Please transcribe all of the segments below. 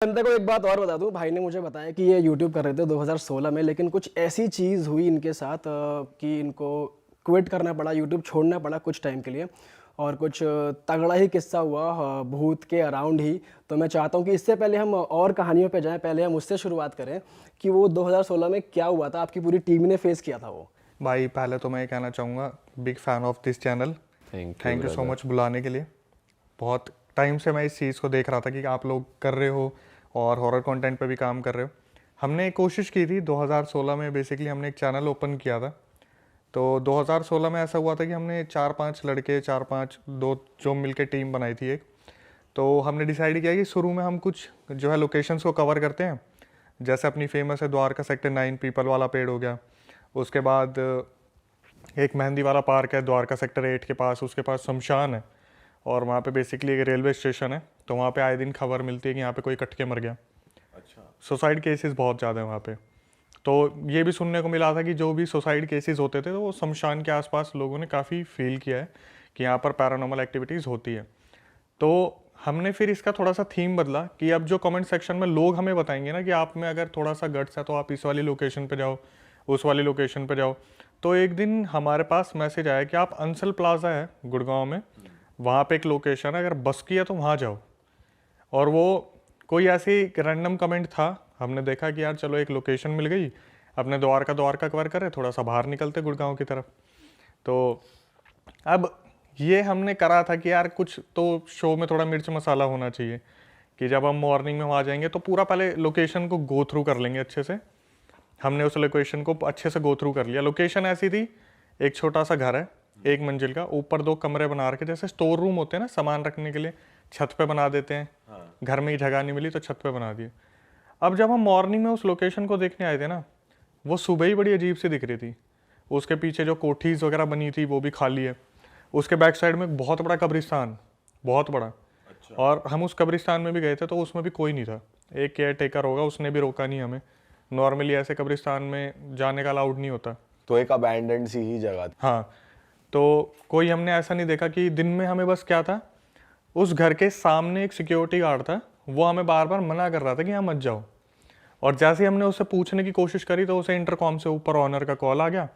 जनता को एक बात और बता दूं, भाई ने मुझे बताया कि ये यूट्यूब कर रहे थे 2016 में, लेकिन कुछ ऐसी चीज़ हुई इनके साथ कि इनको क्विट करना पड़ा, यूट्यूब छोड़ना पड़ा कुछ टाइम के लिए। और कुछ तगड़ा ही किस्सा हुआ भूत के अराउंड ही। तो मैं चाहता हूं कि इससे पहले हम और कहानियों पे जाएं, पहले हम उससे शुरुआत करें कि वो 2016 में क्या हुआ था, आपकी पूरी टीम ने फेस किया था वो। भाई पहले तो मैं ये कहना चाहूँगा, big fan of this channel. Thank you so much बुलाने के लिए। बहुत टाइम से मैं इस चीज़ को देख रहा था कि आप लोग कर रहे हो और हॉरर कंटेंट पे भी काम कर रहे हो। हमने एक कोशिश की थी 2016 में, बेसिकली हमने एक चैनल ओपन किया था। तो 2016 में ऐसा हुआ था कि हमने 4-5 लड़के, 4-5 दो जो मिलके टीम बनाई थी एक। तो हमने डिसाइड किया कि शुरू में हम कुछ जो है लोकेशंस को कवर करते हैं। जैसे अपनी फेमस है द्वारका सेक्टर 9 पीपल वाला पेड़ हो गया। उसके बाद एक मेहंदी वाला पार्क है द्वारका सेक्टर 8 के पास, उसके पास शमशान है और वहाँ पे बेसिकली एक रेलवे स्टेशन है। तो वहाँ पे आए दिन खबर मिलती है कि यहाँ पे कोई कट के मर गया। अच्छा। सुसाइड केसेस बहुत ज़्यादा है वहाँ पे। तो ये भी सुनने को मिला था कि जो भी सुसाइड केसेस होते थे तो वो शमशान के आसपास लोगों ने काफ़ी फील किया है कि यहाँ पर पैरानॉर्मल एक्टिविटीज़ होती है। तो हमने फिर इसका थोड़ा सा थीम बदला कि अब जो कमेंट सेक्शन में लोग हमें बताएंगे ना कि आप में अगर थोड़ा सा गट्स है तो आप इस वाली लोकेशन पे जाओ, उस वाली लोकेशन पे जाओ। तो एक दिन हमारे पास मैसेज आया कि आप अंसल प्लाजा है गुड़गांव में, वहाँ पे एक लोकेशन है, अगर बस की है तो वहाँ जाओ। और वो कोई ऐसी रैंडम कमेंट था, हमने देखा कि यार चलो एक लोकेशन मिल गई, अपने द्वारका कवर करे, थोड़ा सा बाहर निकलते गुड़गांव की तरफ। तो अब ये हमने करा था कि यार कुछ तो शो में थोड़ा मिर्च मसाला होना चाहिए कि जब हम मॉर्निंग में वहाँ जाएंगे तो पूरा पहले लोकेशन को गो थ्रू कर लेंगे अच्छे से। हमने उस लोकेशन को अच्छे से गो थ्रू कर लिया। लोकेशन ऐसी थी, एक छोटा सा घर है 1 मंजिल का, ऊपर 2 कमरे बना रखे, जैसे स्टोर रूम होते हैं ना सामान रखने के लिए, छत पे बना देते हैं। हाँ। घर में ही जगह नहीं मिली तो छत पे बना दिए। अब जब हम मॉर्निंग में उस लोकेशन को देखने आए थे ना, वो सुबह ही बड़ी अजीब सी दिख रही थी। उसके पीछे जो कोठीज वगैरह बनी थी वो भी खाली है। उसके बैक साइड में एक बहुत बड़ा कब्रिस्तान, बहुत बड़ा। अच्छा। और हम उस कब्रिस्तान में भी गए थे तो उसमें भी कोई नहीं था। एक केयर टेकर होगा, उसने भी रोका नहीं हमें। नॉर्मली ऐसे कब्रिस्तान में जाने का अलाउड नहीं होता। तो एक अबैंडन्ड सी ही जगह थी। हाँ, तो कोई हमने ऐसा नहीं देखा कि दिन में हमें बस क्या था, उस घर के सामने एक सिक्योरिटी गार्ड था, वो हमें बार बार मना कर रहा था कि यहाँ मत जाओ। और जैसे ही हमने उससे पूछने की कोशिश करी तो उसे इंटरकॉम से ऊपर ऑनर का कॉल आ गया,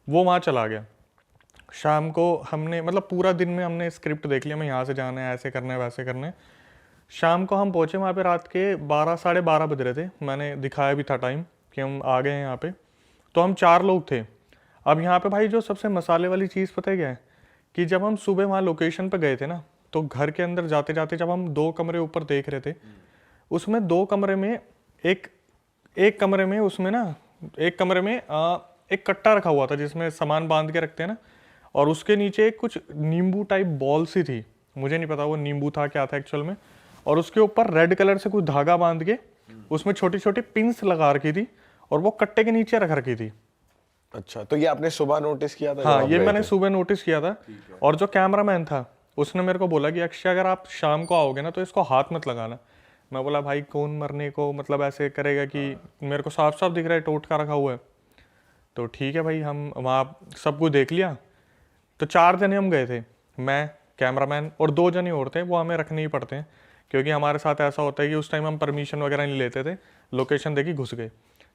वो वहाँ चला गया। शाम को हमने मतलब पूरा दिन में हमने स्क्रिप्ट देख लिया, हमें यहाँ से जाना है, ऐसे करना है, वैसे करना है। शाम को हम पहुँचे वहाँ पे, रात के 12 साढ़े 12 बज रहे थे, मैंने दिखाया भी था टाइम कि हम आ गए हैं यहाँ पे। तो हम 4 लोग थे। अब यहाँ पे भाई जो सबसे मसाले वाली चीज़ पता है क्या है, कि जब हम सुबह वहाँ लोकेशन पे गए थे ना, तो घर के अंदर जाते जाते जब हम 2 कमरे ऊपर देख रहे थे, उसमें 2 कमरे में एक कमरे में उसमें ना, एक कमरे में एक कट्टा रखा हुआ था जिसमें सामान बांध के रखते हैं ना, और उसके नीचे एक कुछ नींबू टाइप बॉल सी थी, मुझे नहीं पता वो नींबू था क्या था एक्चुअल में। और उसके ऊपर रेड कलर से कुछ धागा बांध के उसमें छोटी छोटी पिंस लगा रखी थी और वो कट्टे के नीचे रख रखी थी। अच्छा, तो ये आपने सुबह नोटिस किया था? हाँ, ये मैंने सुबह नोटिस किया था। और जो कैमरामैन था उसने मेरे को बोला कि अक्षय अगर आप शाम को आओगे ना तो इसको हाथ मत लगाना। मैं बोला भाई कौन मरने को मतलब ऐसे करेगा कि मेरे को साफ साफ दिख रहा है टोटका रखा हुआ है। तो ठीक है भाई, हम वहाँ सब कुछ देख लिया। तो 4 जने हम गए थे, मैं, कैमरामैन और 2 जने और थे, वो हमें रखने ही पड़ते हैं क्योंकि हमारे साथ ऐसा होता है कि उस टाइम हम परमिशन वगैरह नहीं लेते थे, लोकेशन देखी घुस गए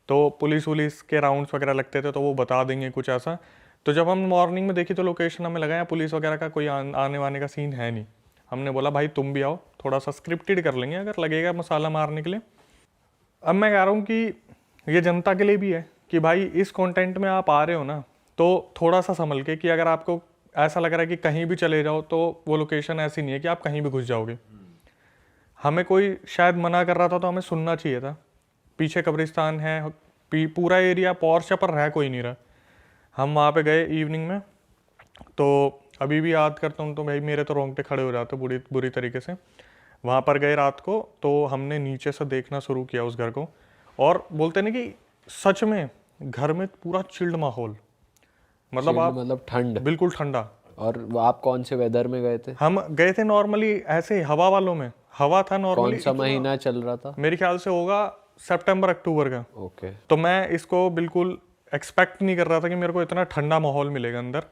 तो पुलिस वुलिस के राउंड्स वगैरह लगते थे तो वो बता देंगे कुछ ऐसा। तो जब हम मॉर्निंग में देखी तो लोकेशन हमें लगा पुलिस वगैरह का कोई आने वाने का सीन है नहीं। हमने बोला भाई तुम भी आओ, थोड़ा सा स्क्रिप्टेड कर लेंगे अगर लगेगा मसाला मारने के लिए। अब मैं कह रहा हूँ कि ये जनता के लिए भी है कि भाई इस कंटेंट में आप आ रहे हो ना, तो थोड़ा सा संभल के, कि अगर आपको ऐसा लग रहा है कि कहीं भी चले जाओ तो वो लोकेशन ऐसी नहीं है कि आप कहीं भी घुस जाओगे। हमें कोई शायद मना कर रहा था तो हमें सुनना चाहिए था। पीछे कब्रिस्तान है, पूरा एरिया पॉर्श पर रह कोई नहीं रहा। हम वहाँ पे गए इवनिंग में, तो अभी भी याद करता हूँ तो भाई मेरे तो रोंगटे खड़े हो जाते बुरी तरीके से। वहाँ पर गए रात को तो हमने नीचे से देखना शुरू किया उस घर को, और बोलते नहीं कि सच में घर में पूरा चिल्ड माहौल, मतलब आप मतलब ठंड, बिल्कुल ठंडा। और आप कौन से वेदर में गए थे? हम गए थे नॉर्मली ऐसे हवा वालों में, हवा था नॉर्मली। कौन सा महीना चल रहा था? मेरे ख्याल से होगा सितंबर अक्टूबर का। ओके। तो मैं इसको बिल्कुल एक्सपेक्ट नहीं कर रहा था कि मेरे को इतना ठंडा माहौल मिलेगा अंदर।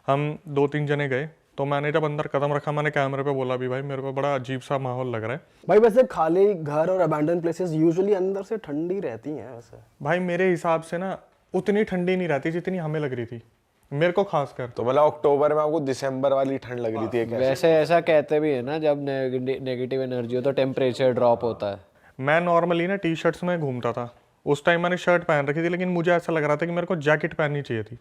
हम 2-3 जने गए, तो मैंने जब अंदर कदम रखा, मैंने कैमरे पे बोला भी भाई मेरे को बड़ा अजीब सा माहौल लग रहा है। भाई वैसे खाली घर और अबैंडन प्लेसेस यूजुअली अंदर से ठंडी रहती हैं वैसे। भाई मेरे हिसाब से ना उतनी ठंडी नहीं रहती जितनी हमें लग रही थी, मेरे को खासकर। तो मतलब अक्टूबर में आपको दिसंबर वाली ठंड लग रही थी एक ऐसे? वैसे ऐसा कहते भी है ना, जब नेगेटिव एनर्जी हो तो टेम्परेचर ड्रॉप होता है। मैं नॉर्मली ना टी शर्ट्स में घूमता था, उस टाइम मैंने शर्ट पहन रखी थी, लेकिन मुझे ऐसा लग रहा था कि मेरे को जैकेट पहननी चाहिए थी।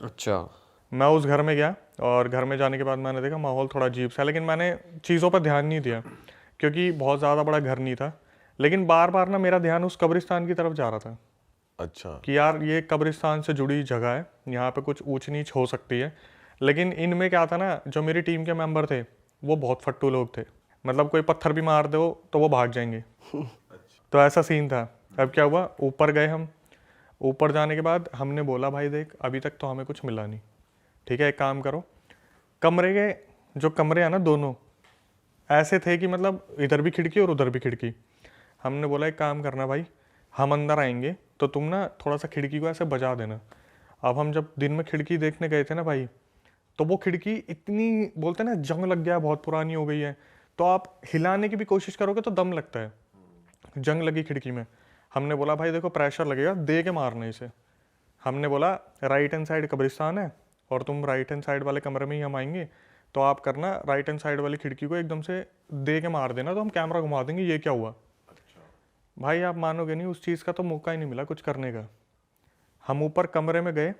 अच्छा। मैं उस घर में गया और घर में जाने के बाद मैंने देखा माहौल थोड़ा अजीब सा है, लेकिन मैंने चीज़ों पर ध्यान नहीं दिया क्योंकि बहुत ज़्यादा बड़ा घर नहीं था। लेकिन बार बार ना मेरा ध्यान उस कब्रिस्तान की तरफ जा रहा था अच्छा। कि यार ये कब्रिस्तान से जुड़ी जगह है, यहाँ पे कुछ ऊंच नीच हो सकती है। लेकिन इनमें क्या था ना, जो मेरी टीम के मेंबर थे वो बहुत फट्टू लोग थे, मतलब कोई पत्थर भी मार दो तो वो भाग जाएंगे। तो ऐसा सीन था। अब क्या हुआ, ऊपर गए हम। ऊपर जाने के बाद हमने बोला भाई देख अभी तक तो हमें कुछ मिला नहीं, ठीक है एक काम करो, कमरे के जो कमरे हैं ना दोनों ऐसे थे कि मतलब इधर भी खिड़की और उधर भी खिड़की। हमने बोला एक काम करना भाई, हम अंदर आएंगे तो तुम ना थोड़ा सा खिड़की को ऐसे बजा देना। अब हम जब दिन में खिड़की देखने गए थे ना भाई, तो वो खिड़की इतनी बोलते हैं ना जंग लग गया है, बहुत पुरानी हो गई है, तो आप हिलाने की भी कोशिश करोगे तो दम लगता है, जंग लगी खिड़की में। हमने बोला भाई देखो प्रेशर लगेगा, दे के मारना इसे। हमने बोला राइट हैंड साइड कब्रिस्तान है और तुम राइट हैंड साइड वाले कमरे में ही हम आएंगे, तो आप करना राइट हैंड साइड वाली खिड़की को एकदम से दे के मार देना, तो हम कैमरा घुमा देंगे। ये क्या हुआ भाई, आप मानोगे नहीं, उस चीज़ का तो मौका ही नहीं मिला कुछ करने का। हम ऊपर कमरे में गए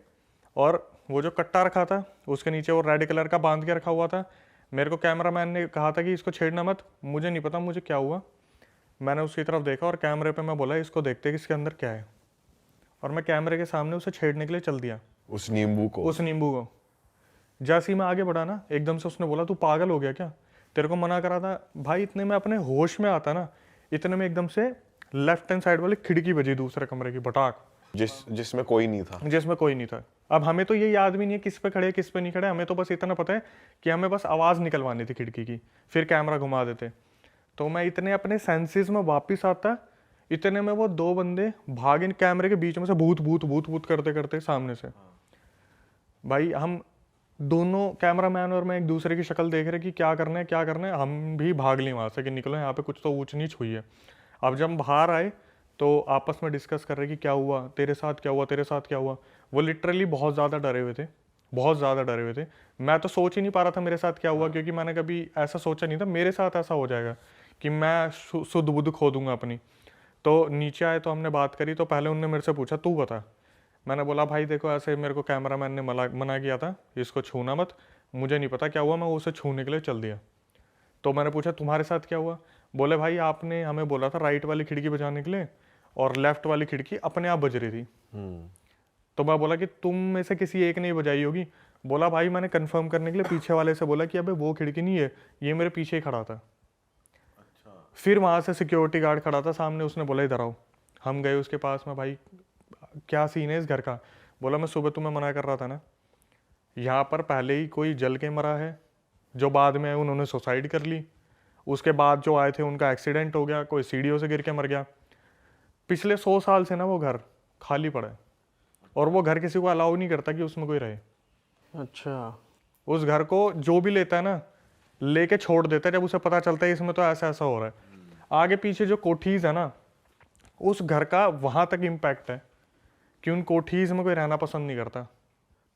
और वो जो कट्टा रखा था उसके नीचे वो रेड कलर का बांध के रखा हुआ था। मेरे को कैमरामैन ने कहा था कि इसको छेड़ना मत, मुझे नहीं पता मुझे क्या हुआ, मैंने उसकी तरफ देखा और कैमरे पे मैं बोला इसको देखते कि इसके अंदर क्या है, और मैं कैमरे के सामने उसे छेड़ने के लिए चल दिया, उस नींबू को। जैसे ही मैं आगे बढ़ा ना, एकदम से उसने बोला तू पागल हो गया क्या, तेरे को मना करा था। भाई इतने में अपने होश में आता ना, इतने में एकदम से लेफ्ट हैंड साइड वाली खिड़की बजी दूसरे कमरे की बटाक, जिसमें कोई नहीं था। जिसमें कोई नहीं था। अब हमें तो ये याद भी नहीं है किस पे खड़े किस पे नहीं खड़े, हमें तो बस इतना पता है कि हमें बस आवाज़ निकलवानी थी खिड़की की, फिर कैमरा घुमा देते। तो मैं इतने अपने सेंसेस में वापस आता, इतने में वो दो बंदे भाग इन कैमरे के बीच में से भूत भूत भूत भूत करते करते सामने से। भाई हम दोनों कैमरामैन और मैं एक दूसरे की शक्ल देख रहे कि क्या करना है क्या करना है, हम भी भाग लिए वहाँ से कि निकलो यहाँ पे कुछ तो ऊंच नीच हुई है। अब जब हम बाहर आए तो आपस में डिस्कस कर रहे कि क्या हुआ तेरे साथ, क्या हुआ तेरे साथ, क्या हुआ। वो लिटरली बहुत ज़्यादा डरे हुए थे, बहुत ज़्यादा डरे हुए थे। मैं तो सोच ही नहीं पा रहा था मेरे साथ क्या हुआ, क्योंकि मैंने कभी ऐसा सोचा नहीं था मेरे साथ ऐसा हो जाएगा कि मैं शुद्ध बुद्ध खो दूंगा अपनी। तो नीचे आए तो हमने बात करी, तो पहले उनने मेरे से पूछा तू बता। मैंने बोला भाई देखो ऐसे मेरे को कैमरामैन ने मना किया था इसको छूना मत, मुझे नहीं पता क्या हुआ, मैं उसे छूने के लिए चल दिया। तो मैंने पूछा तुम्हारे साथ क्या हुआ, बोले भाई आपने हमें बोला था राइट वाली खिड़की बजाने के लिए और लेफ्ट वाली खिड़की अपने आप बज रही थी। तो मैं बोला कि तुम में से किसी एक ने ही बजाई होगी। बोला भाई मैंने कंफर्म करने के लिए पीछे वाले से बोला कि अबे वो खिड़की नहीं है, ये मेरे पीछे ही खड़ा था। फिर वहाँ से सिक्योरिटी गार्ड खड़ा था सामने, उसने बोला इधर आओ। हम गए उसके पास में, भाई क्या सीन है इस घर का। बोला मैं सुबह तुम्हें मना कर रहा था ना, यहाँ पर पहले ही कोई जल के मरा है, जो बाद में उन्होंने सुसाइड कर ली, उसके बाद जो आए थे उनका एक्सीडेंट हो गया, कोई सीढ़ियों से गिर के मर गया। पिछले 100 साल से ना वो घर खाली पड़ा है और वो घर किसी को अलाउ नहीं करता कि उसमें कोई रहे। अच्छा। उस घर को जो भी लेता है ना लेके छोड़ देता है, जब उसे पता चलता है इसमें तो ऐसा ऐसा हो रहा है। आगे पीछे जो कोठीज है ना, उस घर का वहां तक इम्पैक्ट है कि उन कोठीज में कोई रहना पसंद नहीं करता।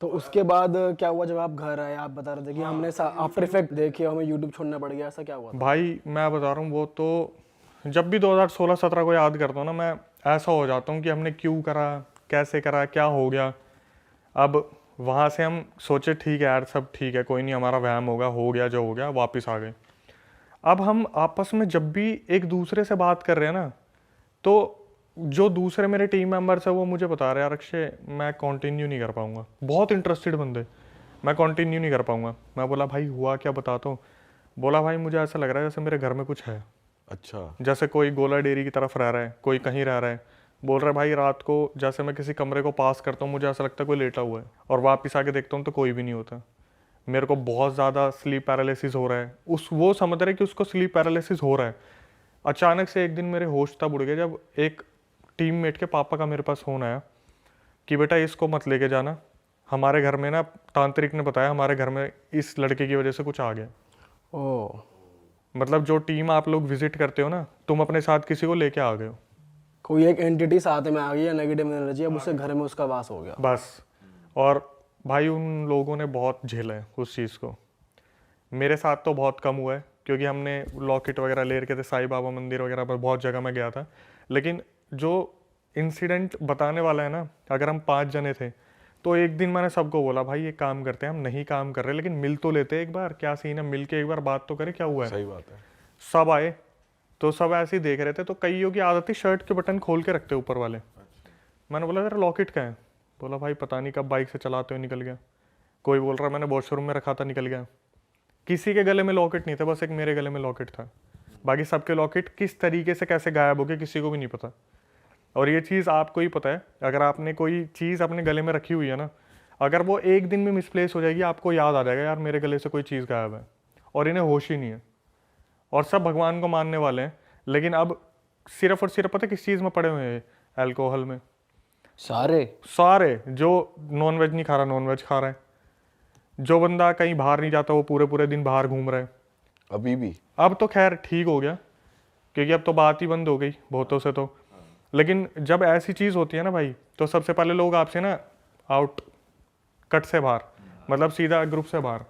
तो उसके बाद क्या हुआ जब आप घर आए, आप बता रहे थे कि हमने आफ्टर इफेक्ट देखे, हमें यूट्यूब छोड़ना पड़ गया, ऐसा क्या हुआ था? भाई मैं बता रहा हूँ, वो तो जब भी 2016-17 को याद करता हूँ ना, मैं ऐसा हो जाता हूँ कि हमने क्यों करा, कैसे करा, क्या हो गया। अब वहाँ से हम सोचे ठीक है यार सब ठीक है, कोई नहीं, हमारा वहम होगा, हो गया जो हो गया, वापस आ गए। अब हम आपस में जब भी एक दूसरे से बात कर रहे हैं ना, तो जो दूसरे मेरे टीम मेंबर्स है वो मुझे बता रहे हैं यार अक्षय मैं कंटिन्यू नहीं कर पाऊंगा, बहुत इंटरेस्टेड बंदे, मैं कंटिन्यू नहीं कर पाऊंगा। मैं बोला भाई हुआ क्या बताता हूँ। बोला भाई मुझे ऐसा लग रहा है जैसे मेरे घर में कुछ है। अच्छा। जैसे कोई गोला डेयरी की तरफ रह रहा है, कोई कहीं रह रहा है। बोल रहा है भाई रात को जैसे मैं किसी कमरे को पास करता हूँ मुझे ऐसा लगता है कोई लेटा हुआ है, और वापस आके देखता हूँ तो कोई भी नहीं होता। मेरे को बहुत ज़्यादा स्लीप पैरालिसिस हो रहा है। वो समझ रहे कि उसको स्लीप पैरालिसिस हो रहा है। अचानक से एक दिन मेरे होश तब उड़ गए जब एक टीममेट के पापा का मेरे पास फ़ोन आया कि बेटा इसको मत लेके जाना, हमारे घर में ना तांत्रिक ने बताया हमारे घर में इस लड़के की वजह से कुछ आ गया। ओ, मतलब जो टीम आप लोग विजिट करते हो ना, तुम अपने साथ किसी को लेके आ गए हो कोई एक एंटिटी साथ में आ गई है, नेगेटिव एनर्जी, अब उससे घर में उसका वास हो गया। बस। और भाई उन लोगों ने बहुत झेला है उस चीज़ को। मेरे साथ तो बहुत कम हुआ है क्योंकि हमने लॉकेट वगैरह ले रखे थे, साईं बाबा मंदिर वगैरह पर बहुत जगह मैं गया था। लेकिन जो इंसिडेंट बताने वाला है ना, अगर हम 5 जने थे तो एक दिन मैंने सबको बोला भाई एक काम करते हैं, हम नहीं काम कर रहे लेकिन मिल तो लेते हैं एक बार, क्या सीन है, मिल के एक बार बात तो करें क्या हुआ है। सही बात है। सब आए तो सब ऐसे ही देख रहे थे, तो कईयों की आदत थी शर्ट के बटन खोल के रखते ऊपर वाले। मैंने बोला तेरा लॉकेट कहाँ है? बोला भाई पता नहीं कब बाइक से चलाते हुए निकल गया। कोई बोल रहा मैंने वॉशरूम में रखा था निकल गया। किसी के गले में लॉकेट नहीं था, बस एक मेरे गले में लॉकेट था। बाकी सबके लॉकेट किस तरीके से कैसे गायब हो गए किसी को भी नहीं पता। और ये चीज़ आपको ही पता है, अगर आपने कोई चीज़ अपने गले में रखी हुई है ना, अगर वो एक दिन में मिसप्लेस हो जाएगी आपको याद आ जाएगा यार मेरे गले से कोई चीज़ गायब है, और इन्हें होश ही नहीं है। और सब भगवान को मानने वाले हैं, लेकिन अब सिर्फ और सिर्फ पता है किस चीज़ में पड़े हुए हैं? अल्कोहल में। सारे जो नॉन वेज नहीं खा रहा नॉन वेज खा रहा है, जो बंदा कहीं बाहर नहीं जाता वो पूरे पूरे दिन बाहर घूम रहा है। अभी भी अब तो खैर ठीक हो गया क्योंकि अब तो बात ही बंद हो गई बहुतों से तो। लेकिन जब ऐसी चीज़ होती है ना भाई, तो सबसे पहले लोग आपसे ना आउट कट से बाहर, मतलब सीधा ग्रुप से बाहर।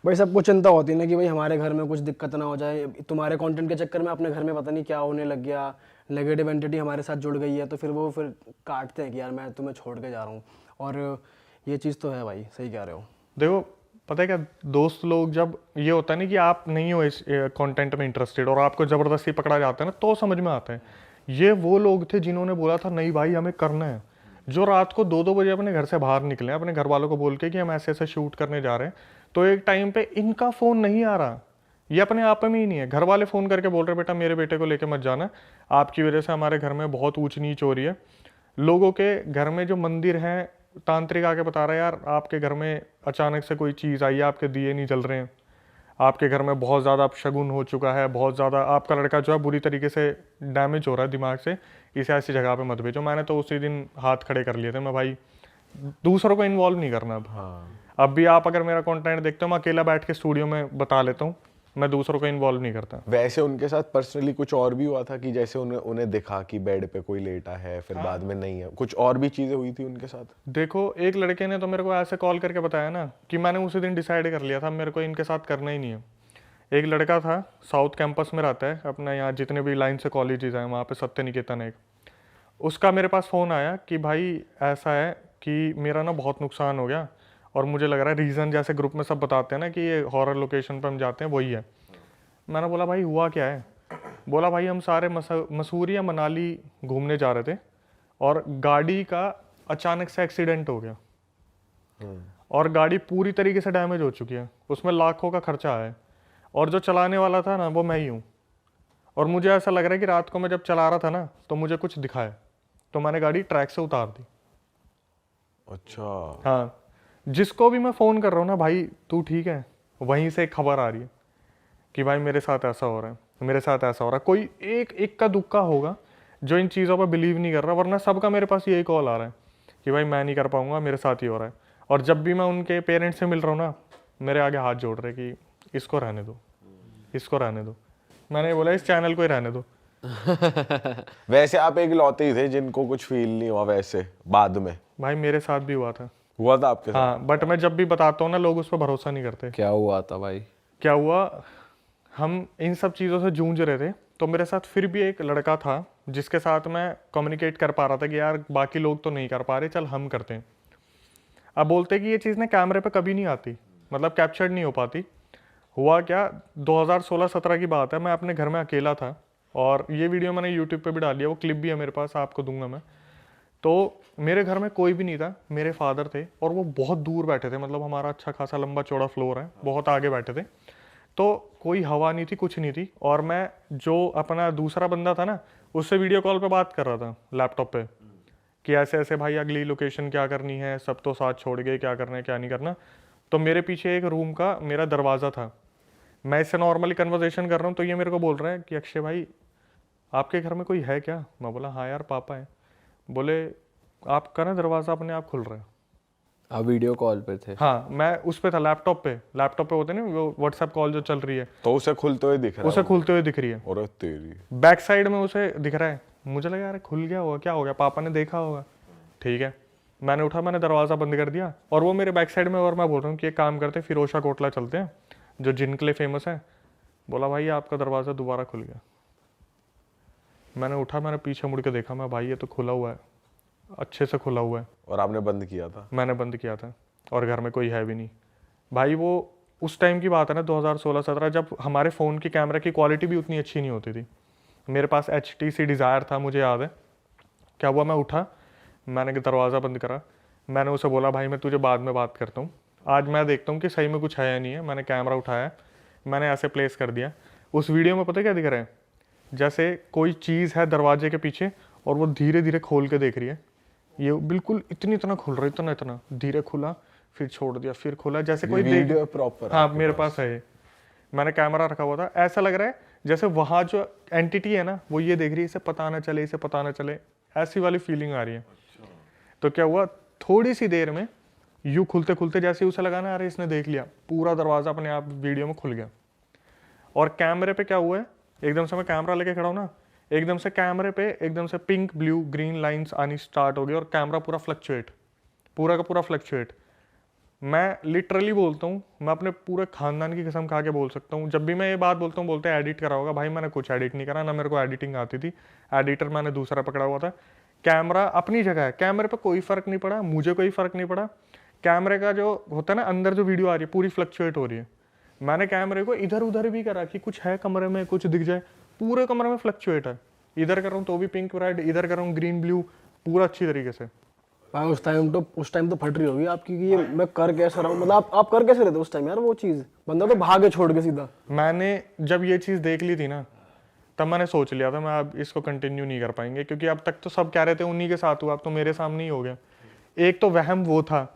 भाई सबको चिंता होती है ना कि भाई हमारे घर में कुछ दिक्कत ना हो जाए, तुम्हारे कंटेंट के चक्कर में अपने घर में पता नहीं क्या होने लग गया, नेगेटिव एंटिटी हमारे साथ जुड़ गई है, तो फिर वो फिर काटते हैं कि यार मैं तुम्हें छोड़ के जा रहा हूँ। और ये चीज़ तो है भाई, सही कह रहे हो। देखो पता है क्या, दोस्त लोग जब ये होता है ना कि आप नहीं हो इस कंटेंट में इंटरेस्टेड और आपको ज़बरदस्ती पकड़ा जाता है ना, तो समझ में आता है। ये वो लोग थे जिन्होंने बोला था नहीं भाई हमें करना है, जो रात को 2-2 बजे अपने घर से बाहर निकले अपने घर वालों को बोल के कि हम ऐसे ऐसे शूट करने जा रहे हैं। तो एक टाइम पे इनका फ़ोन नहीं आ रहा, ये अपने आप में ही नहीं है, घर वाले फ़ोन करके बोल रहे बेटा मेरे बेटे को लेके मत जाना, आपकी वजह से हमारे घर में बहुत ऊंच नीच हो रही है। लोगों के घर में जो मंदिर हैं, तांत्रिक आके बता रहा है यार आपके घर में अचानक से कोई चीज़ आई है, आपके दिए नहीं जल रहे हैं, आपके घर में बहुत ज़्यादा अपशगुन हो चुका है, बहुत ज़्यादा आपका लड़का जो है बुरी तरीके से डैमेज हो रहा है दिमाग से, इसे ऐसी जगह पे मत भेजो। मैंने तो उसी दिन हाथ खड़े कर लिए थे, मैं भाई दूसरों को इन्वॉल्व नहीं करना अब। अब भी आप अगर मेरा कंटेंट देखते हो, मैं अकेला बैठ के स्टूडियो में बता लेता हूँ, मैं दूसरों को इन्वॉल्व नहीं करता। वैसे उनके साथ पर्सनली कुछ और भी हुआ था कि जैसे उन्हें दिखा कि बेड पे कोई लेटा है, फिर बाद में नहीं है, कुछ और भी चीजें हुई थी उनके साथ? देखो एक लड़के ने तो मेरे को ऐसे कॉल करके बताया ना कि मैंने उसी दिन डिसाइड कर लिया था मेरे को इनके साथ करना ही नहीं है। एक लड़का था साउथ कैंपस में रहता है अपना, यहाँ जितने भी लाइन से कॉलेजेस हैं वहाँ पे सत्य निकेतन एक, उसका मेरे पास फ़ोन आया कि भाई ऐसा है कि मेरा ना बहुत नुकसान हो गया और मुझे लग रहा है रीज़न जैसे ग्रुप में सब बताते हैं ना कि ये हॉरर लोकेशन पर हम जाते हैं वही है। मैंने बोला भाई हुआ क्या है? बोला भाई हम सारे मसूरी या मनाली घूमने जा रहे थे और गाड़ी का अचानक से एक्सीडेंट हो गया और गाड़ी पूरी तरीके से डैमेज हो चुकी है, उसमें लाखों का खर्चा आया है और जो चलाने वाला था ना वो मैं ही हूँ। और मुझे ऐसा लग रहा है कि रात को मैं जब चला रहा था ना तो मुझे कुछ दिखाया, तो मैंने गाड़ी ट्रैक से उतार दी। अच्छा। हाँ, जिसको भी मैं फ़ोन कर रहा हूँ ना भाई तू ठीक है, वहीं से एक खबर आ रही है कि भाई मेरे साथ ऐसा हो रहा है, मेरे साथ ऐसा हो रहा है। कोई एक इक्का दुक्का होगा जो इन चीज़ों पर बिलीव नहीं कर रहा, वरना सबका मेरे पास यही कॉल आ रहा है कि भाई मैं नहीं कर पाऊंगा, मेरे साथ ही हो रहा है। और जब भी मैं उनके पेरेंट्स से मिल रहा हूँ ना, मेरे आगे हाथ जोड़ रहे कि इसको रहने दो, इसको रहने दो। मैंने बोला इस चैनल को ही रहने दो। वैसे आप एक लौते ही थे जिनको कुछ फील नहीं हुआ वैसे बाद में? भाई मेरे साथ भी हुआ था आपके साथ? हाँ, बट मैं जब भी बताता हूँ ना लोग उस पर भरोसा नहीं करते। क्या हुआ था भाई? क्या हुआ, हम इन सब चीज़ों से जूझ रहे थे, तो मेरे साथ फिर भी एक लड़का था जिसके साथ मैं कम्युनिकेट कर पा रहा था कि यार बाकी लोग तो नहीं कर पा रहे, चल हम करते हैं। अब बोलते कि ये चीज़ ना कैमरे पे कभी नहीं आती, मतलब कैप्चर्ड नहीं हो पाती। हुआ क्या, 2016-17 की बात है, मैं अपने घर में अकेला था और ये वीडियो मैंने यूट्यूब पे भी डाली है, वो क्लिप भी है मेरे पास, आपको दूंगा मैं। तो मेरे घर में कोई भी नहीं था, मेरे फादर थे और वो बहुत दूर बैठे थे, मतलब हमारा अच्छा खासा लंबा चौड़ा फ्लोर है, बहुत आगे बैठे थे, तो कोई हवा नहीं थी, कुछ नहीं थी। और मैं जो अपना दूसरा बंदा था ना, उससे वीडियो कॉल पे बात कर रहा था लैपटॉप पे कि ऐसे ऐसे भाई अगली लोकेशन क्या करनी है, सब तो साथ छोड़ गए, क्या करना है क्या नहीं करना। तो मेरे पीछे एक रूम का मेरा दरवाज़ा था, मैं इससे नॉर्मली कन्वर्सेशन कर रहा हूँ, तो ये मेरे को बोल रहा है कि अक्षय भाई आपके घर में कोई है क्या? मैं बोला हाँ यार पापा है। बोले आपका ना दरवाज़ा अपने आप खुल रहा है। आप वीडियो कॉल पे थे? हाँ, मैं उस पे था, लैपटॉप पे होते नहीं वो व्हाट्सएप कॉल जो चल रही है, तो उसे खुलते हुए दिख रहा उसे है खुलते हुए दिख रही है, और तेरी बैक साइड में उसे दिख रहा है। मुझे लगा यार खुल गया होगा, क्या हो गया, पापा ने देखा होगा। ठीक है, मैंने उठा, मैंने दरवाज़ा बंद कर दिया और वो मेरे बैक साइड में, और मैं बोल रहा हूँ कि एक काम करते, फिरोशा कोटला चलते हैं जो जिन के लिए फेमस है। बोला भाई आपका दरवाज़ा दोबारा खुल गया। मैंने उठा, मैंने पीछे मुड़ के देखा, मैं भाई ये तो खुला हुआ है, अच्छे से खुला हुआ है। और आपने बंद किया था? मैंने बंद किया था और घर में कोई है भी नहीं भाई। वो उस टाइम की बात है ना, 2016-17, जब हमारे फ़ोन की कैमरा की क्वालिटी भी उतनी अच्छी नहीं होती थी। मेरे पास HTC डिज़ायर था, मुझे याद है। क्या हुआ, मैं उठा, मैंने दरवाज़ा बंद करा, मैंने उसे बोला भाई मैं तुझे बाद में बात करता हूँ, आज मैं देखता हूँ कि सही में कुछ है या नहीं है। मैंने कैमरा उठाया, मैंने ऐसे प्लेस कर दिया। उस वीडियो में पता क्या दिख रहा है, जैसे कोई चीज़ है दरवाजे के पीछे और वो धीरे धीरे खोल के देख रही है। ये बिल्कुल इतना खुल रहा है, इतना धीरे खुला, फिर छोड़ दिया, फिर खुला, जैसे कोई वीडियो प्रॉपर? हाँ मेरे पास है ये, मैंने कैमरा रखा हुआ था। ऐसा लग रहा है जैसे वहाँ जो एंटिटी है ना वो ये देख रही है, इसे पता ना चले, इसे पता ना चले, ऐसी वाली फीलिंग आ रही है। तो क्या हुआ, थोड़ी सी देर में यूँ खुलते खुलते जैसे उसे लगा ना अरे इसने देख लिया, पूरा दरवाज़ा अपने आप वीडियो में खुल गया। और कैमरे पे क्या हुआ है, एकदम से मैं कैमरा लेके खड़ा हूँ ना, एकदम से कैमरे पे एकदम से पिंक ब्लू ग्रीन लाइंस आनी स्टार्ट हो गई और कैमरा पूरा फ्लक्चुएट, पूरा का पूरा फ्लक्चुएट। मैं लिटरली बोलता हूँ, मैं अपने पूरे खानदान की कसम खा के बोल सकता हूँ, जब भी मैं ये बात बोलता हूँ बोलते हैं एडिट करा होगा। भाई मैंने कुछ एडिट नहीं करा, ना मेरे को एडिटिंग आती थी, एडिटर मैंने दूसरा पकड़ा हुआ था। कैमरा अपनी जगह है, कैमरे पे कोई फ़र्क नहीं पड़ा, मुझे कोई फ़र्क नहीं पड़ा। कैमरे का जो होता है ना अंदर जो वीडियो आ रही है पूरी फ्लक्चुएट हो रही है। मैंने कैमरे को इधर उधर भी करा कि कुछ है कमरे में, कुछ दिख जाए, पूरे कमरे में फ्लक्चुएट है। इधर कर रहा हूँ तो भी पिंक रेड, इधर कर रहा हूँ ग्रीन ब्लू, पूरा अच्छी तरीके से। भाई उस टाइम तो फट रही होगी आपकी कि ये मैं कर कैसे रहा हूँ, मतलब आप कर कैसे रहे थे उस टाइम यार? वो चीज़ बंदा तो भागे छोड़ के सीधा। मैंने जब ये चीज़ देख ली थी ना, तब मैंने सोच लिया था मैं अब इसको कंटिन्यू नहीं कर पाएंगे, क्योंकि अब तक तो सब कह रहे थे उन्हीं के साथ हुआ, अब तो मेरे सामने ही हो गया। एक तो वहम वो था,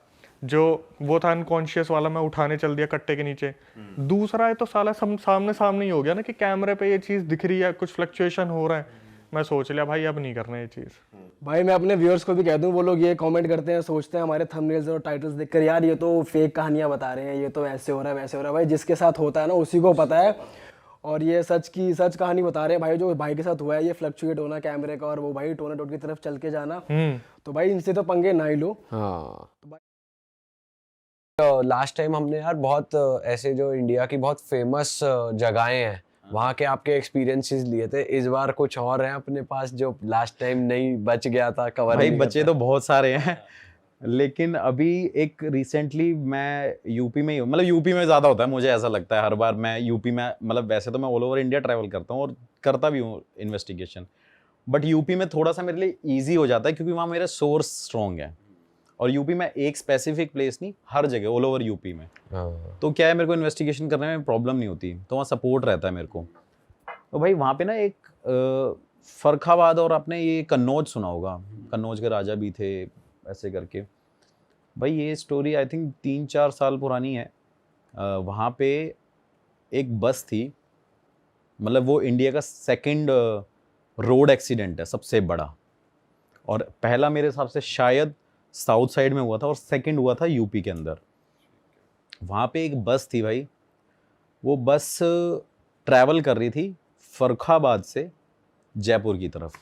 वो था अनकॉन्शियस वाला, मैं उठाने चल दिया कट्टे के नीचे। दूसरा है तो साला सामने ही हो गया ना कि कैमरे पे ये चीज़ दिख रही है, कुछ फ्लक्चुएशन हो रहा है। मैं सोच लिया भाई अब नहीं करना ये चीज़। भाई मैं अपने व्यूअर्स को भी कह दूं, वो लोग ये कमेंट करते हैं, सोचते हैं हमारे थंबनेल्स और टाइटल्स देखकर यार ये तो फेक कहानियां बता रहे हैं, ये तो ऐसे हो रहा है वैसे हो रहा है। भाई जिसके साथ होता है ना उसी को पता है, और ये सच कहानी बता रहे हैं भाई। जो भाई के साथ हुआ है ये फ्लक्चुएट होना कैमरे का, और वो भाई टोना टोट की तरफ चल के जाना, तो भाई इनसे तो पंगे ना ही लो। हाँ, तो लास्ट टाइम हमने यार बहुत ऐसे जो इंडिया की बहुत फेमस जगहें हैं वहाँ के आपके एक्सपीरियंसेस लिए थे। इस बार कुछ और हैं अपने पास जो लास्ट टाइम नहीं बच गया था, कवर भाई नहीं बचे करता। तो बहुत सारे हैं लेकिन अभी एक रिसेंटली मैं यूपी में ही हूँ, मतलब यूपी में ज़्यादा होता है मुझे ऐसा लगता है। हर बार मैं यूपी में, मतलब वैसे तो मैं ऑल ओवर इंडिया ट्रैवल करता हूँ और करता भी हूँ इन्वेस्टिगेशन, बट यूपी में थोड़ा सा मेरे लिए ईजी हो जाता है क्योंकि वहाँ मेरे सोर्स स्ट्रॉन्ग है। और यूपी में एक स्पेसिफिक प्लेस नहीं, हर जगह ऑल ओवर यूपी में। तो क्या है, मेरे को इन्वेस्टिगेशन करने में प्रॉब्लम नहीं होती, तो वहाँ सपोर्ट रहता है मेरे को। तो भाई वहाँ पे ना एक फर्रुखाबाद, और आपने ये कन्नौज सुना होगा, कन्नौज के राजा भी थे ऐसे करके। भाई ये स्टोरी आई थिंक 3-4 साल पुरानी है। वहाँ पे एक बस थी, मतलब वो इंडिया का सेकंड रोड एक्सीडेंट है सबसे बड़ा, और पहला मेरे हिसाब से शायद साउथ साइड में हुआ था और सेकंड हुआ था यूपी के अंदर। वहाँ पे एक बस थी भाई, वो बस ट्रैवल कर रही थी फर्रुखाबाद से जयपुर की तरफ।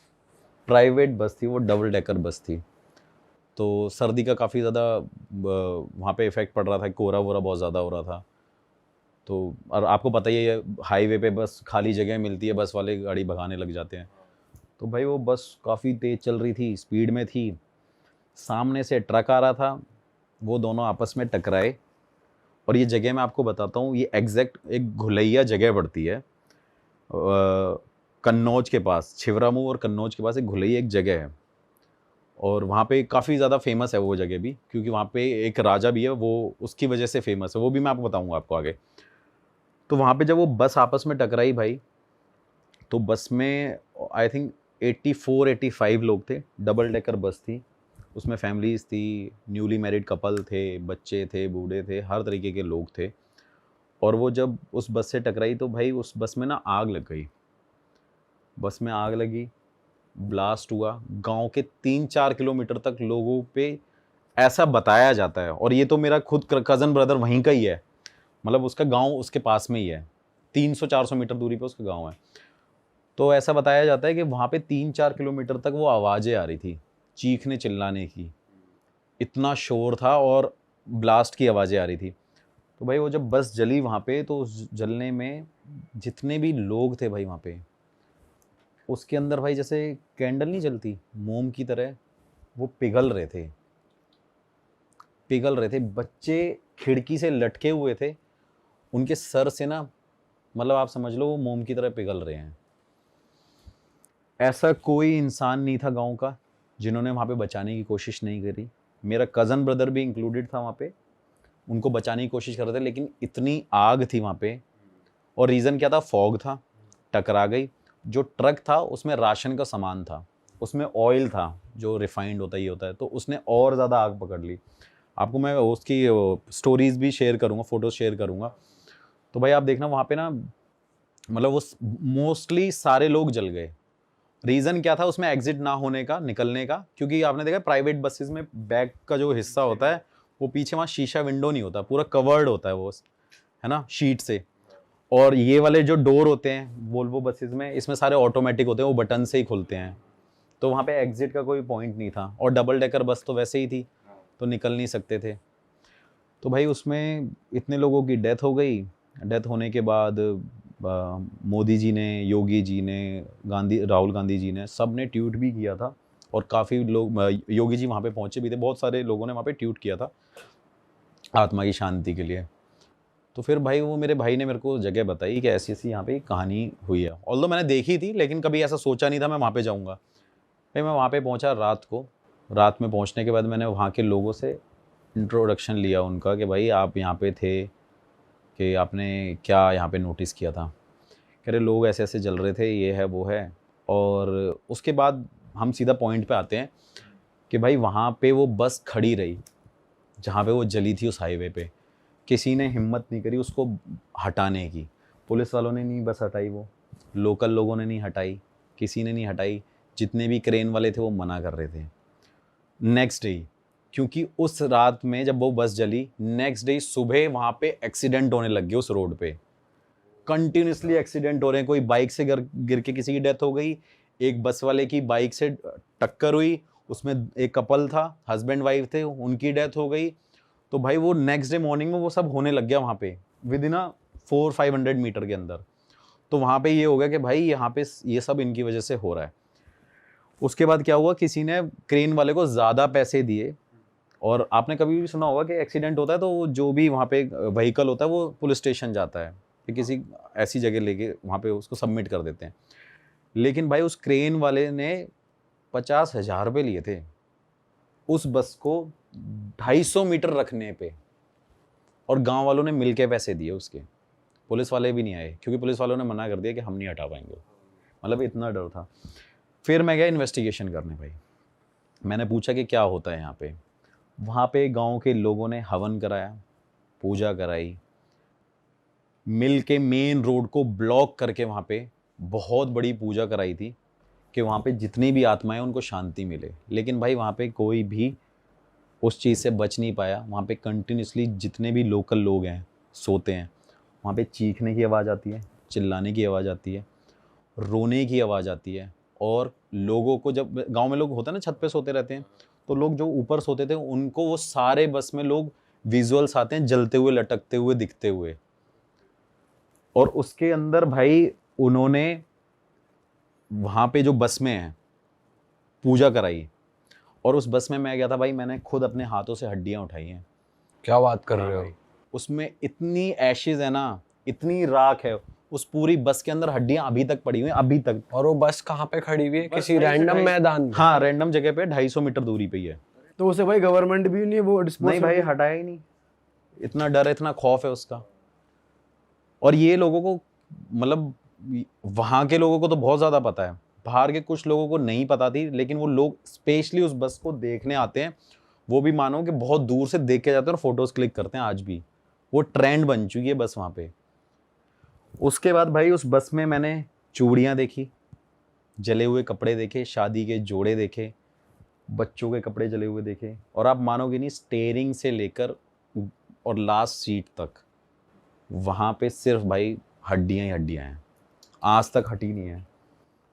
प्राइवेट बस थी वो, डबल डेकर बस थी। तो सर्दी का काफ़ी ज़्यादा वहाँ पे इफ़ेक्ट पड़ रहा था, कोहरा वोरा बहुत ज़्यादा हो रहा था। तो और आपको पता ही है हाईवे पे बस खाली जगह मिलती है, बस वाले गाड़ी भगाने लग जाते हैं। तो भाई वो बस काफ़ी तेज़ चल रही थी, स्पीड में थी, सामने से ट्रक आ रहा था, वो दोनों आपस में टकराए। और ये जगह मैं आपको बताता हूँ, ये एग्जैक्ट एक घुलैया जगह पड़ती है कन्नौज के पास, छिवरामऊ और कन्नौज के पास एक घुलैया एक जगह है। और वहाँ पे काफ़ी ज़्यादा फेमस है वो जगह भी, क्योंकि वहाँ पे एक राजा भी है, वो उसकी वजह से फेमस है, वो भी मैं आपको बताऊँगा आपको आगे। तो वहाँ पे जब वो बस आपस में टकराई भाई, तो बस में आई थिंक 84-85 लोग थे, डबल डेकर बस थी, उसमें फैमिलीज़ थी, न्यूली मैरिड कपल थे, बच्चे थे, बूढ़े थे, हर तरीके के लोग थे। और वो जब उस बस से टकराई तो भाई उस बस में ना आग लग गई, बस में आग लगी, ब्लास्ट हुआ, गांव के 3-4 किलोमीटर तक लोगों पे ऐसा बताया जाता है। और ये तो मेरा खुद कज़न ब्रदर वहीं का ही है, मतलब उसका गांव उसके पास में ही है, 300-400 मीटर दूरी पे उसका गांव है। तो ऐसा बताया जाता है कि वहाँ पे 3-4 किलोमीटर तक वो आवाज़ें आ रही थी, चीखने चिल्लाने की, इतना शोर था और ब्लास्ट की आवाज़ें आ रही थी। तो भाई वो जब बस जली वहाँ पे, तो उस जलने में जितने भी लोग थे भाई वहाँ पे, उसके अंदर भाई जैसे कैंडल नहीं जलती मोम की तरह, वो पिघल रहे थे, पिघल रहे थे। बच्चे खिड़की से लटके हुए थे, उनके सर से ना, मतलब आप समझ लो वो मोम की तरह पिघल रहे हैं। ऐसा कोई इंसान नहीं था गांव का जिन्होंने वहाँ पे बचाने की कोशिश नहीं करी। मेरा कज़न ब्रदर भी इंक्लूडेड था वहाँ पे, उनको बचाने की कोशिश कर रहे थे, लेकिन इतनी आग थी वहाँ पे। और रीज़न क्या था? फॉग था, टकरा गई। जो ट्रक था उसमें राशन का सामान था, उसमें ऑयल था जो रिफाइंड होता ही होता है, तो उसने और ज़्यादा आग पकड़ ली। आपको मैं उसकी स्टोरीज भी शेयर करूँगा, फ़ोटोज़ शेयर करूँगा। तो भाई आप देखना वहाँ पे ना, मतलब वो मोस्टली सारे लोग जल गए। रीज़न क्या था उसमें एग्जिट ना होने का, निकलने का? क्योंकि आपने देखा प्राइवेट बसेस में बैक का जो हिस्सा होता है, वो पीछे वहाँ शीशा विंडो नहीं होता, पूरा कवर्ड होता है वो, है ना, शीट से। और ये वाले जो डोर होते हैं वोल्वो बसेस में, इसमें सारे ऑटोमेटिक होते हैं, वो बटन से ही खुलते हैं। तो वहाँ पे एग्जिट का कोई पॉइंट नहीं था, और डबल डेकर बस तो वैसे ही थी, तो निकल नहीं सकते थे। तो भाई उसमें इतने लोगों की डेथ हो गई। डेथ होने के बाद मोदी जी ने, योगी जी ने, राहुल गांधी जी ने, सब ने ट्वीट भी किया था। और काफ़ी लोग, योगी जी वहाँ पे पहुँचे भी थे, बहुत सारे लोगों ने वहाँ पे ट्वीट किया था आत्मा की शांति के लिए। तो फिर भाई वो मेरे भाई ने मेरे को जगह बताई कि ऐसी ऐसी यहाँ पे कहानी हुई है। ऑल्दो मैंने देखी थी, लेकिन कभी ऐसा सोचा नहीं था मैं वहाँ पे जाऊँगा। भाई मैं वहाँ पे पहुँचा रात को। रात में पहुँचने के बाद मैंने वहाँ के लोगों से इंट्रोडक्शन लिया उनका कि भाई आप यहाँ पे थे, कि आपने क्या यहाँ पे नोटिस किया था? कह रहे लोग ऐसे ऐसे जल रहे थे, ये है वो है। और उसके बाद हम सीधा पॉइंट पे आते हैं कि भाई वहाँ पे वो बस खड़ी रही जहाँ पे वो जली थी, उस हाईवे पे। किसी ने हिम्मत नहीं करी उसको हटाने की। पुलिस वालों ने नहीं बस हटाई, वो लोकल लोगों ने नहीं हटाई, किसी ने नहीं हटाई। जितने भी क्रेन वाले थे वो मना कर रहे थे। नेक्स्ट डे, क्योंकि उस रात में जब वो बस जली, नेक्स्ट डे सुबह वहाँ पे एक्सीडेंट होने लग गए उस रोड पे। कंटिन्यूसली एक्सीडेंट हो रहे हैं। कोई बाइक से गिर के किसी की डेथ हो गई, एक बस वाले की बाइक से टक्कर हुई, उसमें एक कपल था, हस्बैंड वाइफ थे, उनकी डेथ हो गई। तो भाई वो नेक्स्ट डे मॉर्निंग में वो सब होने लग गया वहाँ पे, विद इन 400-500 मीटर के अंदर। तो वहाँ पे ये हो गया कि भाई यहाँ पे ये सब इनकी वजह से हो रहा है। उसके बाद क्या हुआ, किसी ने क्रेन वाले को ज़्यादा पैसे दिए। और आपने कभी भी सुना होगा कि एक्सीडेंट होता है तो वो जो भी वहाँ पे व्हीकल होता है वो पुलिस स्टेशन जाता है, कि किसी ऐसी जगह लेके वहाँ पे उसको सबमिट कर देते हैं। लेकिन भाई उस क्रेन वाले ने 50,000 रुपये लिए थे उस बस को 250 मीटर रखने पे, और गांव वालों ने मिलके पैसे दिए उसके। पुलिस वाले भी नहीं आए, क्योंकि पुलिस वालों ने मना कर दिया कि हम नहीं हटा पाएंगे। मतलब इतना डर था। फिर मैं गया इन्वेस्टिगेशन करने। भाई मैंने पूछा कि क्या होता है यहाँ पे। वहाँ पे गांव के लोगों ने हवन कराया, पूजा कराई, मिल के मेन रोड को ब्लॉक करके वहाँ पे बहुत बड़ी पूजा कराई थी कि वहाँ पे जितनी भी आत्माएं उनको शांति मिले। लेकिन भाई वहाँ पे कोई भी उस चीज़ से बच नहीं पाया। वहाँ पे कंटिन्यूसली जितने भी लोकल लोग हैं सोते हैं, वहाँ पे चीखने की आवाज़ आती है, चिल्लाने की आवाज़ आती है, रोने की आवाज़ आती है। और लोगों को, जब गांव में लोग होते हैं ना छत पे सोते रहते हैं, तो लोग जो ऊपर सोते थे उनको वो सारे बस में लोग विजुअल्स आते हैं जलते हुए, लटकते हुए, दिखते हुए। और उसके अंदर भाई उन्होंने वहाँ पे जो बस में है पूजा कराई। और उस बस में मैं गया था भाई, मैंने खुद अपने हाथों से हड्डियाँ उठाई हैं। क्या बात कर रहे हो? उसमें इतनी एशेज है ना, इतनी राख है, उस पूरी बस के अंदर हड्डियाँ अभी तक पड़ी हुई हैं, अभी तक। और वो बस कहाँ पे खड़ी हुई है? किसी रैंडम मैदान में? हाँ, रैंडम जगह पे 250 मीटर दूरी पे ही है। तो उसे भाई गवर्नमेंट भी नहीं वो डिस्पोज नहीं भाई, हटाया ही नहीं। इतना डर है, इतना खौफ है उसका। और ये लोगों को, मतलब वहाँ के लोगों को तो बहुत ज़्यादा पता है, बाहर के कुछ लोगों को नहीं पता थी। लेकिन वो लोग स्पेशली उस बस को देखने आते हैं। वो भी मानो कि बहुत दूर से देख के जाते हैं और फोटोज़ क्लिक करते हैं। आज भी वो ट्रेंड बन चुकी है बस वहाँ पे। उसके बाद भाई उस बस में मैंने चूड़ियाँ देखी, जले हुए कपड़े देखे, शादी के जोड़े देखे, बच्चों के कपड़े जले हुए देखे, और आप मानोगे नहीं, स्टेयरिंग से लेकर और लास्ट सीट तक वहाँ पे सिर्फ भाई हड्डियाँ ही हड्डियाँ हैं, आज तक हटी नहीं है,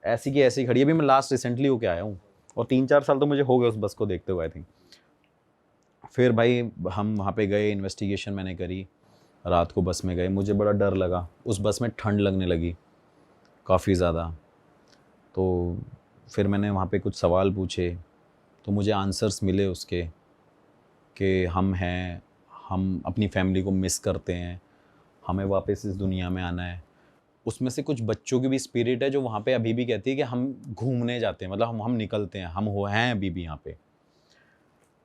ऐसी की ऐसी खड़ी है। अभी मैं लास्ट रिसेंटली होके आया हूँ और 3-4 साल तो मुझे हो गए उस बस को देखते हुए आई थिंक। फिर भाई हम वहाँ पे गए, इन्वेस्टिगेशन मैंने करी, रात को बस में गए, मुझे बड़ा डर लगा, उस बस में ठंड लगने लगी काफ़ी ज़्यादा। तो फिर मैंने वहाँ पे कुछ सवाल पूछे तो मुझे आंसर्स मिले उसके कि हम हैं, हम अपनी फैमिली को मिस करते हैं, हमें वापस इस दुनिया में आना है। उसमें से कुछ बच्चों की भी स्पिरिट है जो वहाँ पे अभी भी कहती है कि हम घूमने जाते हैं, मतलब हम निकलते हैं, हम हैं अभी भी यहाँ पे।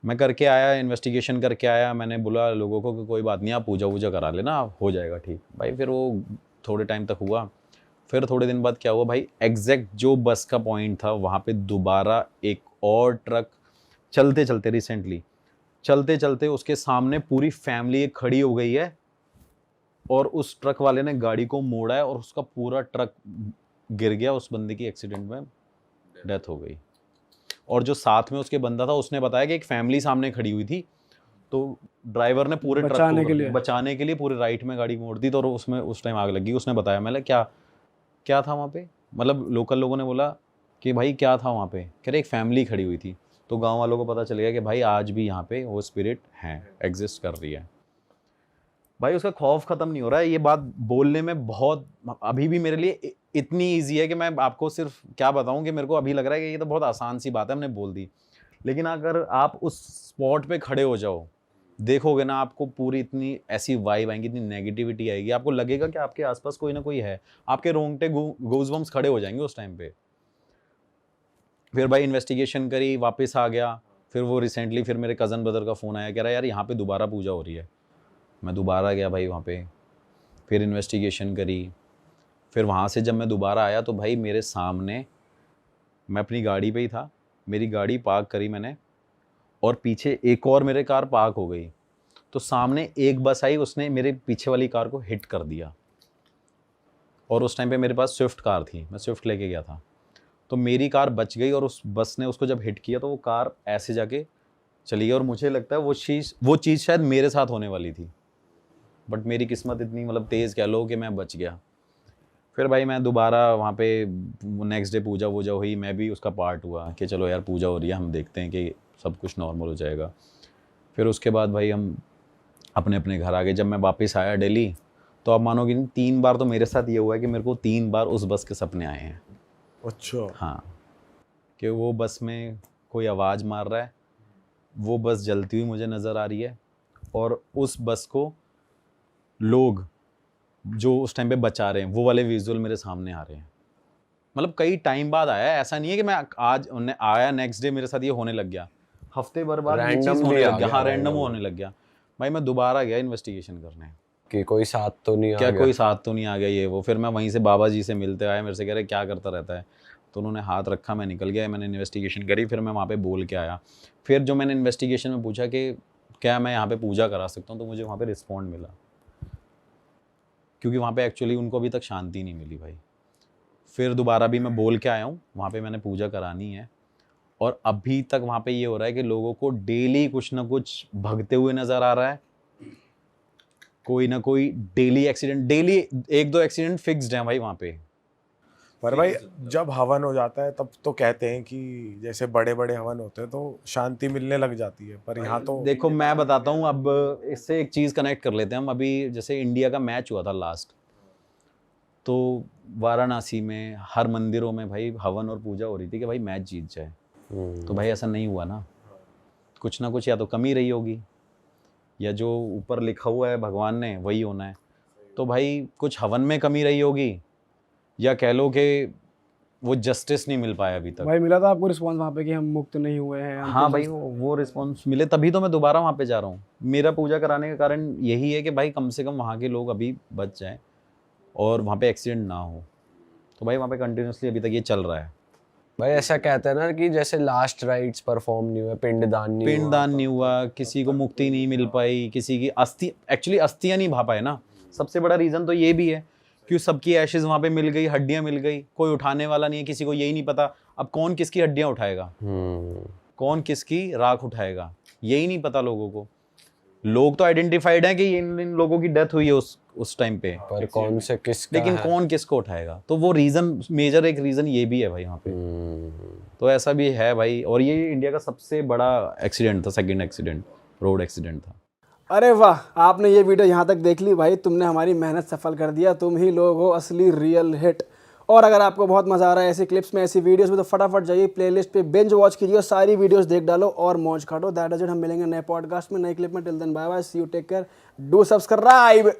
मैं करके आया, इन्वेस्टिगेशन करके आया, मैंने बोला लोगों को कि कोई बात नहीं, आप पूजा वूजा करा लेना, हो जाएगा ठीक भाई। फिर वो थोड़े टाइम तक हुआ, फिर थोड़े दिन बाद क्या हुआ भाई, एग्जैक्ट जो बस का पॉइंट था वहाँ पे दोबारा एक और ट्रक चलते चलते, रिसेंटली चलते चलते उसके सामने पूरी फैमिली खड़ी हो गई है, और उस ट्रक वाले ने गाड़ी को मोड़ा है और उसका पूरा ट्रक गिर गया, उस बंदे की एक्सीडेंट में डेथ हो गई। और जो साथ में उसके बंदा था उसने बताया कि एक फैमिली सामने खड़ी हुई थी, तो ड्राइवर ने पूरे ट्रक को बचाने के लिए पूरे राइट में गाड़ी मोड़ दी, तो उसमें उस टाइम आग लगी। उसने बताया, मैंने क्या था वहाँ पे, मतलब लोकल लोगों ने बोला कि भाई क्या था वहाँ पे, कह रहे एक फैमिली खड़ी हुई थी। तो गांव वालों को पता चल गया कि भाई आज भी यहाँ पे वो स्पिरिट है, एग्जिस्ट कर रही है। भाई उसका खौफ ख़त्म नहीं हो रहा है। ये बात बोलने में बहुत अभी भी मेरे लिए इतनी ईजी है कि मैं आपको सिर्फ क्या बताऊं, कि मेरे को अभी लग रहा है कि ये तो बहुत आसान सी बात है, हमने बोल दी। लेकिन अगर आप उस स्पॉट पे खड़े हो जाओ, देखोगे ना, आपको पूरी इतनी ऐसी वाइब आएंगी, इतनी नेगेटिविटी आएगी, आपको लगेगा कि आपके आसपास कोई ना कोई है, आपके रोंगटे गूज़बम्स खड़े हो जाएंगे उस टाइम पे। फिर भाई इन्वेस्टिगेशन करी, वापस आ गया। फिर वो रिसेंटली फिर मेरे कज़न ब्रदर का फ़ोन आया, कह रहा यार यहाँ पे दोबारा पूजा हो रही है। मैं दोबारा गया भाई वहाँ पे, फिर इन्वेस्टिगेशन करी। फिर वहाँ से जब मैं दोबारा आया तो भाई मेरे सामने, मैं अपनी गाड़ी पे ही था, मेरी गाड़ी पार्क करी मैंने, और पीछे एक और मेरे कार पार्क हो गई, तो सामने एक बस आई, उसने मेरे पीछे वाली कार को हिट कर दिया। और उस टाइम पे मेरे पास स्विफ्ट कार थी, मैं स्विफ्ट लेके गया था, तो मेरी कार बच गई और उस बस ने उसको जब हिट किया तो वो कार ऐसे जाके चली गई। और मुझे लगता है वो चीज़ शायद मेरे साथ होने वाली थी, बट मेरी किस्मत इतनी मतलब तेज़ कह लो कि मैं बच गया। फिर भाई मैं दोबारा वहाँ पे नेक्स्ट डे पूजा वूजा हुई, मैं भी उसका पार्ट हुआ कि चलो यार पूजा हो रही है, हम देखते हैं कि सब कुछ नॉर्मल हो जाएगा। फिर उसके बाद भाई हम अपने अपने घर आ गए। जब मैं वापस आया दिल्ली, तो आप मानोगे नहीं, 3 बार तो मेरे साथ ये हुआ है कि मेरे को 3 बार उस बस के सपने आए हैं। अच्छा। हाँ, कि वो बस में कोई आवाज़ मार रहा है, वो बस जलती हुई मुझे नज़र आ रही है, और उस बस को लोग जो उस टाइम पे बचा रहे हैं, वो वाले विजुअल मेरे सामने आ रहे हैं। मतलब कई टाइम बाद आया है, ऐसा नहीं है कि मैं आज उन्हें आया नेक्स्ट डे मेरे साथ ये होने लग गया, हफ्ते भर बाद ये चीज़ होने लग गया। हाँ, रैंडम होने लग गया। भाई मैं दोबारा गया इन्वेस्टिगेशन करने कि कोई साथ तो नहीं आ क्या गया, कोई साथ तो नहीं आ गया ये वो। फिर मैं वहीं से बाबा जी से मिलते आया, मेरे से कह रहे क्या करता रहता है, तो उन्होंने हाथ रखा, मैं निकल गया, मैंने इन्वेस्टिगेशन करी, फिर मैं वहाँ पे बोल के आया। फिर जो मैंने इन्वेस्टिगेशन में पूछा कि क्या मैं यहाँ पे पूजा करा सकता हूँ, तो मुझे वहाँ पे रिस्पॉन्ड मिला, क्योंकि वहाँ पे एक्चुअली उनको अभी तक शांति नहीं मिली भाई। फिर दोबारा भी मैं बोल के आया हूँ, वहाँ पे मैंने पूजा करानी है, और अभी तक वहाँ पे ये हो रहा है कि लोगों को डेली कुछ ना कुछ भगते हुए नज़र आ रहा है, कोई ना कोई daily accident, daily 1-2 accident fixed हैं भाई वहाँ पे। पर भाई जब हवन हो जाता है तब तो कहते हैं कि जैसे बड़े बड़े हवन होते हैं तो शांति मिलने लग जाती है, पर यहाँ तो देखो मैं बताता हूँ, अब इससे एक चीज़ कनेक्ट कर लेते हैं हम। अभी जैसे इंडिया का मैच हुआ था लास्ट, तो वाराणसी में हर मंदिरों में भाई हवन और पूजा हो रही थी कि भाई मैच जीत जाए। तो भाई ऐसा नहीं हुआ ना, कुछ ना कुछ या तो कमी रही होगी, या जो ऊपर लिखा हुआ है भगवान ने वही होना है। तो भाई कुछ हवन में कमी रही होगी, या कह लो कि वो जस्टिस नहीं मिल पाया अभी तक। भाई मिला था आपको रिस्पांस वहाँ पे कि हम मुक्त नहीं हुए हैं? हाँ भाई, वो रिस्पॉन्स मिले, तभी तो मैं दोबारा वहाँ पे जा रहा हूँ। मेरा पूजा कराने का कारण यही है कि भाई कम से कम वहाँ के लोग अभी बच जाएं और वहाँ पे एक्सीडेंट ना हो। तो भाई वहाँ पे कंटिन्यूसली अभी तक ये चल रहा है। भाई ऐसा कहते हैं ना कि जैसे लास्ट राइट्स परफॉर्म नहीं हुए, पिंडदान नहीं हुआ, किसी को मुक्ति नहीं मिल पाई, किसी की अस्थियाँ नहीं भा पाए ना। सबसे बड़ा रीज़न तो ये भी है कि सबकी एशेज वहाँ पे मिल गई, हड्डियाँ मिल गई, कोई उठाने वाला नहीं है, किसी को यही नहीं पता अब कौन किसकी हड्डियाँ उठाएगा, कौन किसकी राख उठाएगा, यही नहीं पता लोगों को। लोग तो आइडेंटिफाइड हैं कि इन लोगों की डेथ हुई है उस टाइम पे, पर कौन से किसका लेकिन है? कौन किसको उठाएगा, तो वो रीजन, मेजर एक रीजन ये भी है भाई यहाँ पे। तो ऐसा भी है भाई, और ये इंडिया का सबसे बड़ा एक्सीडेंट था, सेकंड एक्सीडेंट, रोड एक्सीडेंट था। अरे वाह, आपने ये वीडियो यहाँ तक देख ली भाई, तुमने हमारी मेहनत सफल कर दिया। तुम ही लोग हो असली रियल हिट। और अगर आपको बहुत मज़ा आ रहा है ऐसी क्लिप्स में, ऐसी वीडियोस में, तो फटाफट जाइए प्लेलिस्ट पे, बिंज वॉच कीजिए, सारी वीडियोस देख डालो और मौज काटो। That is it. हम मिलेंगे नए पॉडकास्ट में, नई क्लिप में। Till then bye bye, see you, take care, do subscribe.